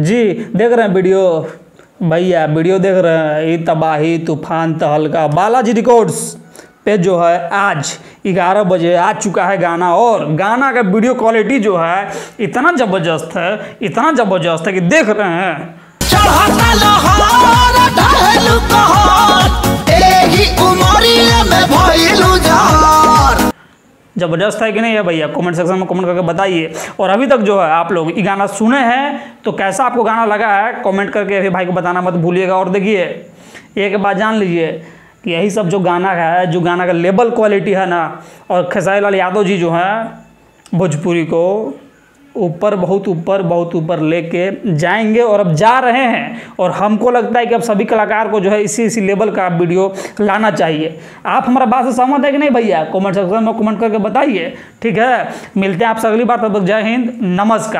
जी देख रहे हैं वीडियो भैया, वीडियो देख रहे हैं। ये तबाही तूफान तहलका बालाजी रिकॉर्ड्स पे जो है आज 11 बजे आ चुका है गाना, और गाना का वीडियो क्वालिटी जो है इतना ज़बरदस्त है कि देख रहे हैं। ज़बरदस्त है कि नहीं है भैया? कमेंट सेक्शन में कमेंट करके बताइए। और अभी तक जो है आप लोग ये गाना सुने हैं तो कैसा आपको गाना लगा है कमेंट करके अभी भाई को बताना मत भूलिएगा। और देखिए एक बात जान लीजिए कि यही सब जो गाना है, जो गाना का लेवल क्वालिटी है ना, और खेसारी लाल यादव जी जो हैं भोजपुरी को बहुत ऊपर लेके जाएंगे, और अब जा रहे हैं। और हमको लगता है कि अब सभी कलाकार को जो है इसी लेवल का वीडियो लाना चाहिए। आप हमारा बात से सहमत है कि नहीं भैया? कमेंट सेक्शन में कमेंट करके बताइए। ठीक है, मिलते हैं आपसे अगली बार, तब तक जय हिंद, नमस्कार।